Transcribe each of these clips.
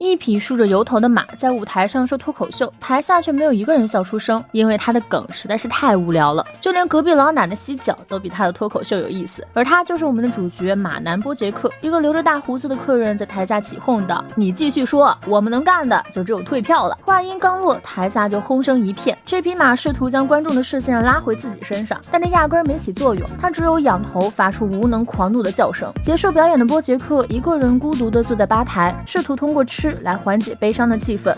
一匹梳着油头的马在舞台上说脱口秀，台下却没有一个人笑出声，因为他的梗实在是太无聊了，就连隔壁老奶奶洗脚都比他的脱口秀有意思。而他就是我们的主角马南波杰克。一个留着大胡子的客人在台下起哄道：“你继续说，我们能干的就只有退票了。”话音刚落，台下就轰声一片。这匹马试图将观众的视线拉回自己身上，但这压根没起作用，他只有仰头发出无能狂怒的叫声。结束表演的波杰克一个人孤独地坐在吧台，试图通过吃来缓解悲伤的气氛。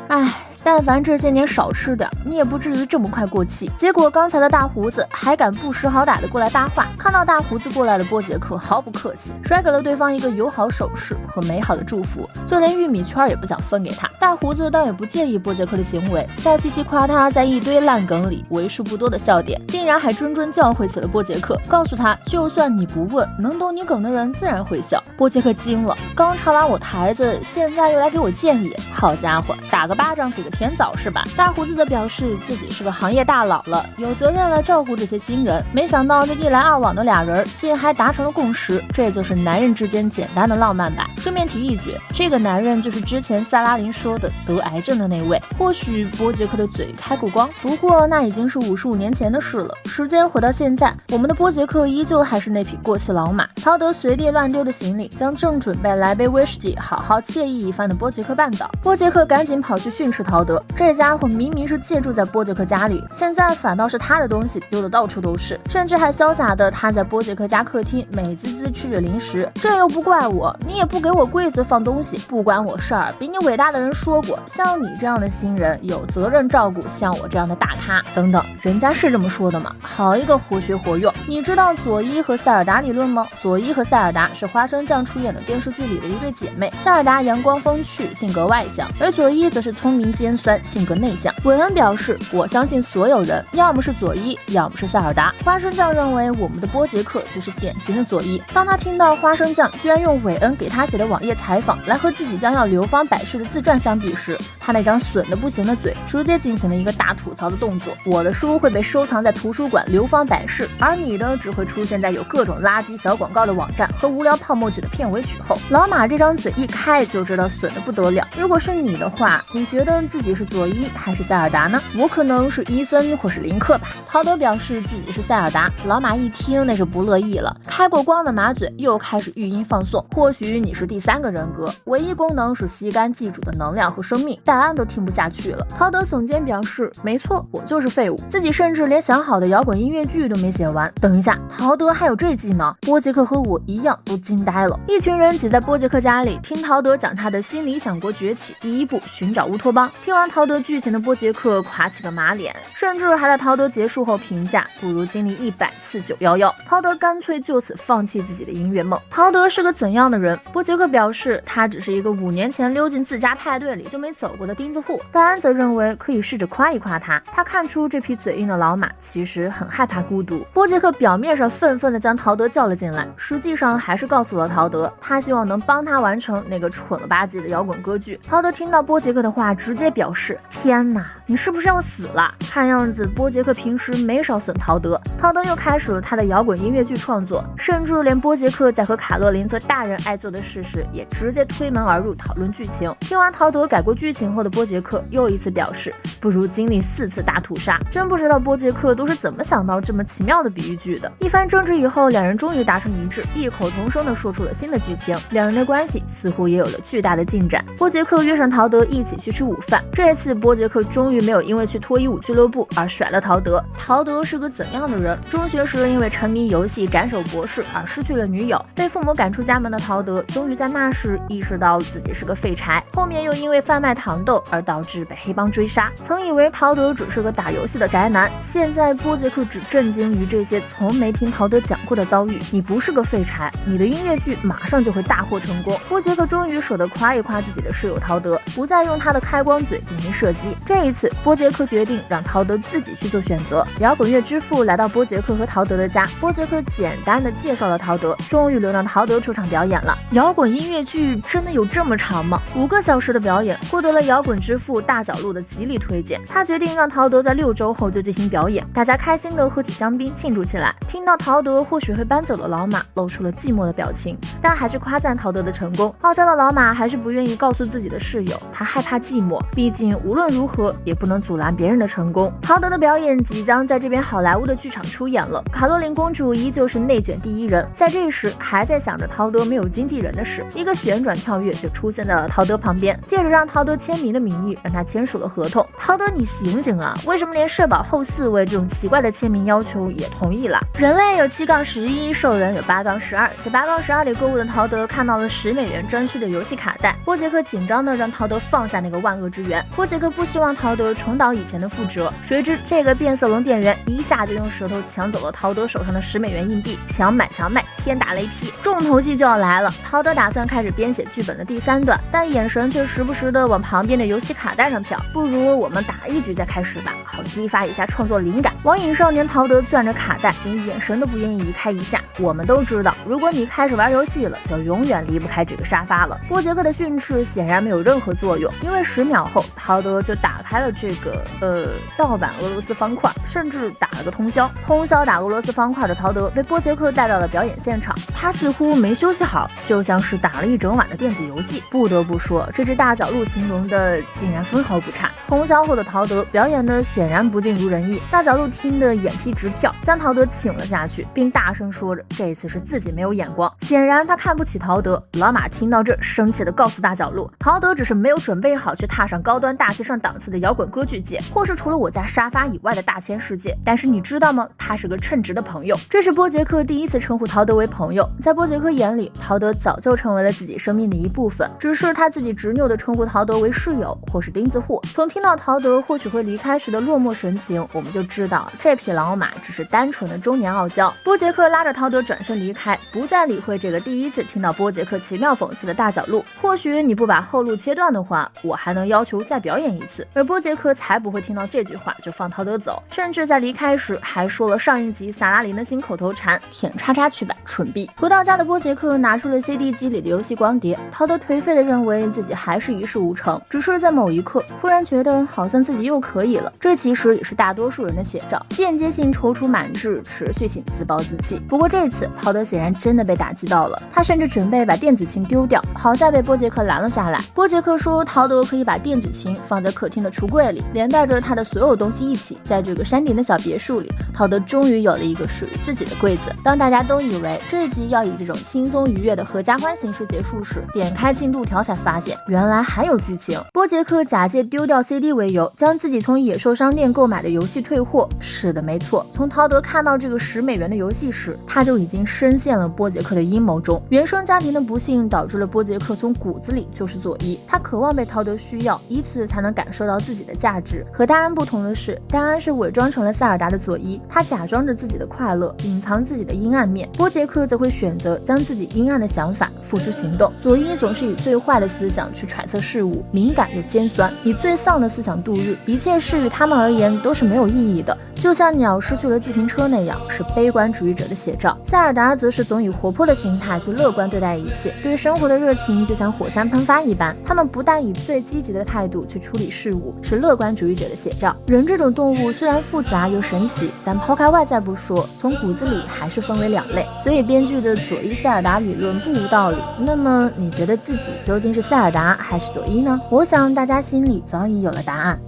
但凡这些年少吃点，你也不至于这么快过气。结果刚才的大胡子还敢不识好歹的过来搭话，看到大胡子过来的波杰克毫不客气，甩给了对方一个友好手势和美好的祝福，就连玉米圈也不想分给他。大胡子倒也不介意波杰克的行为，笑嘻嘻夸他在一堆烂梗里为数不多的笑点，竟然还谆谆教诲起了波杰克，告诉他就算你不问，能懂你梗的人自然会笑。波杰克惊了，刚唱完我台子，现在又来给我建议，好家伙，打个巴掌给个甜枣是吧？大胡子则表示自己是个行业大佬了，有责任来照顾这些新人。没想到这一来二往的俩人竟还达成了共识，这就是男人之间简单的浪漫吧。顺便提一句，这个男人就是之前萨拉琳说的得癌症的那位。或许波杰克的嘴开过光，不过那已经是55年前的事了。时间回到现在，我们的波杰克依旧还是那匹过气老马。陶德随地乱丢的行李将正准备来杯威士忌好好惬意一番的波杰克绊倒，波杰克赶紧跑去训斥陶德，这家伙明明是借住在波杰克家里，现在反倒是他的东西丢的到处都是，甚至还潇洒的他在波杰克家客厅美滋滋吃着零食。这又不怪我，你也不给我柜子放东西，不关我事儿。比你伟大的人说过，像你这样的新人有责任照顾像我这样的大咖等等，人家是这么说的吗？好一个活学活用。你知道佐伊和塞尔达理论吗？佐伊和塞尔达是花生酱出演的电视剧里的一对姐妹，塞尔达阳光风趣，性格外向，而佐伊则是聪明尖酸，性格内向。韦恩表示，我相信所有人要么是佐伊，要么是塞尔达。花生酱认为我们的波杰克就是典型的佐伊。当他听到花生酱居然用韦恩给他写的网页采访来和自己将要流芳百世的自传相比时，他那张损的不行的嘴直接进行了一个大吐槽的动作。我的书会被收藏在图书馆流芳百世，而你的只会出现在有各种垃圾小广告的网站和无聊泡沫剧的片尾曲后。老马这张嘴一开就知道损的不得了。如果是你的话，你觉得自己是佐伊还是塞尔达呢？我可能是伊森或是林克吧。陶德表示自己是塞尔达，老马一听那是不乐意了，开过光的马嘴又开始语音放送。或许你是第三个人格，唯一功能是吸干记住的能量和生命，答案都听不下去了。陶德耸肩表示，没错，我就是废物，自己甚至连想好的摇滚音乐剧都没写完。等一下，陶德还有这技能？波杰克和我一样都惊呆了。一群人挤在波杰克家里，听陶德讲他的新理想国崛起第一步，寻找乌托邦。听完陶德剧情的波杰克垮起个马脸，甚至还在陶德结束后评价，不如经历100次911。陶德干脆就此放弃自己的音乐梦。陶德是个怎样的人？波杰克表示，他只是一个5年前溜进自家派对里就没走过的钉子户。戴安则认为可以试着夸一夸他，他看出这匹嘴硬的老马其实很害怕孤独。波杰克表面上愤愤地将陶德叫了进来，实际上还是告诉了陶德，他希望能帮他完成那个蠢了吧唧的摇滚歌剧。陶德听到波杰克的话，直接表示，天哪，你是不是要死了？看样子波杰克平时没少损陶德。陶德又开始了他的摇滚音乐剧创作，甚至连波杰克在和卡洛琳做大人爱做的事时，也直接推门而入讨论剧情。听完陶德改过剧情后的波杰克又一次表示，不如经历4次大屠杀。真不知道波杰克都是怎么想到这么奇妙的比喻句的。一番争执以后，两人终于达成一致，异口同声地说出了新的剧情，两人的关系似乎也有了巨大的进展。波杰克约上陶德一起去吃午饭，这次波杰克终于没有因为去脱衣舞俱乐部而甩了陶德。陶德是个怎样的人？中学时因为沉迷游戏斩首博士而失去了女友，被父母赶出家门的陶德终于在那时意识到自己是个废柴，后面又因为贩卖糖豆而导致被黑帮追杀。曾以为陶德只是个打游戏的宅男，现在波杰克只震惊于这些从没听陶德讲过的遭遇。你不是个废柴，你的音乐剧马上就会大获成功。波杰克终于舍得夸一夸自己的室友陶德，不再用他的开光嘴进行射击。这一次此，波杰克决定让陶德自己去做选择。摇滚乐之父来到波杰克和陶德的家，波杰克简单的介绍了陶德，终于轮到陶德出场表演了。摇滚音乐剧真的有这么长吗？5个小时的表演获得了摇滚之父大角鹿的极力推荐，他决定让陶德在6周后就进行表演。大家开心的喝起香槟庆祝起来。听到陶德或许会搬走的老马露出了寂寞的表情，但还是夸赞陶德的成功。傲娇的老马还是不愿意告诉自己的室友，他害怕寂寞，毕竟无论如何也不能阻拦别人的成功。陶德的表演即将在这边好莱坞的剧场出演了，卡洛琳公主依旧是内卷第一人。在这时还在想着陶德没有经纪人的事，一个旋转跳跃就出现在了陶德旁边，借着让陶德签名的名义让他签署了合同。陶德你醒醒啊，为什么连社保后4位这种奇怪的签名要求也同意了？人类有7-11，兽人有8-12，在8-12里购物的陶德看到了$10专区的游戏卡带，波杰克紧张的让陶德放下那个万恶之源。波杰克不希望陶德重蹈以前的覆辙，谁知这个变色龙店员一下就用舌头抢走了陶德手上的$10硬币，强买强卖，天打雷劈，重头戏就要来了。陶德打算开始编写剧本的第3段，但眼神却时不时的往旁边的游戏卡带上瞟。不如我们打一局再开始吧，好激发一下创作灵感。网瘾少年陶德攥着卡带，连眼神都不愿意移开一下。我们都知道，如果你开始玩游戏了，就永远离不开这个沙发了。波杰克的训斥显然没有任何作用，因为10秒后，陶德就打开了这个盗版俄罗斯方块，甚至打了个通宵打俄罗斯方块的陶德被波杰克带到了表演现场，他似乎没休息好，就像是打了一整晚的电子游戏。不得不说，这只大角鹿形容的竟然分毫不差。通宵后的陶德表演的显然不尽如人意，大角鹿听得眼皮直跳，将陶德请了下去，并大声说着这次是自己没有眼光。显然他看不起陶德。老马听到这，生气地告诉大角鹿，陶德只是没有准备好去踏上高端大气上档次的摇滚歌剧界，或是除了我家沙发以外的大千世界。但是你知道吗？他是个称职的朋友。这是波杰克第一次称呼陶德为朋友，在波杰克眼里，陶德早就成为了自己生命的一部分，只是他自己执拗地称呼陶德为室友或是钉子户。从听到陶德或许会离开时的落寞神情，我们就知道这匹老马只是单纯的中年傲娇。波杰克拉着陶德转身离开，不再理会这个第一次听到波杰克奇妙讽刺的大角鹿。或许你不把后路切断的话，我还能要求再表演一次。而波杰克才不会听到这句话就放陶德走，甚至在离开时还说了上一集萨拉琳的新口头禅，舔叉叉去吧蠢逼。回到家的波杰克拿出了 CD 机里的游戏光碟，陶德颓废地认为自己还是一事无成，只是在某一刻忽然觉得好像自己又可以了。这其实也是大多数人的写照，间接性踌躇满志，持续性自暴自弃。不过这次陶德显然真的被打击到了，他甚至准备把电子琴丢掉，好在被波杰克拦了下来。波杰克说陶德可以把电子琴放在客厅的橱柜里，连带着他的所有东西一起，在这个山顶的小别墅里，陶德终于有了一个属于自己的柜子。当大家都以为这一集要以这种轻松愉悦的合家欢形式结束时，点开进度条才发现原来还有剧情。波杰克假借丢掉 CD 为由，将自己从野兽商店购买的游戏退货。是的，没错，从陶德看到这个$10的游戏时，他就已经深陷了波杰克的阴谋中。原生家庭的不幸导致了波杰克从骨子里就是左一，他渴望被陶德需要，以此才能感受到自己的价值。和戴安不同的是，戴安是伪装成了塞尔达的左一，他假装着自己的快乐，隐藏自己的阴暗面。波杰克则会选择将自己阴暗的想法付诸行动。左一总是以最坏的思想去揣测事物，敏感又尖酸，以最丧的思想度日，一切事于他们而言都是没有意义的，就像鸟失去了自行车那样，是悲观主义者的写照。塞尔达则是总以活泼的心态去乐观对待一切，对生活的热情就像火山喷发一般。他们不但以最积极的态度去处理事物，是乐观主义者的写照。人这种动物虽然复杂又神奇，但抛开外在不说，从骨子里还是分为2类。所以编剧的左一塞尔达理论不无道理。那么你觉得自己究竟是塞尔达还是左一呢？我想大家心里早已有了答案。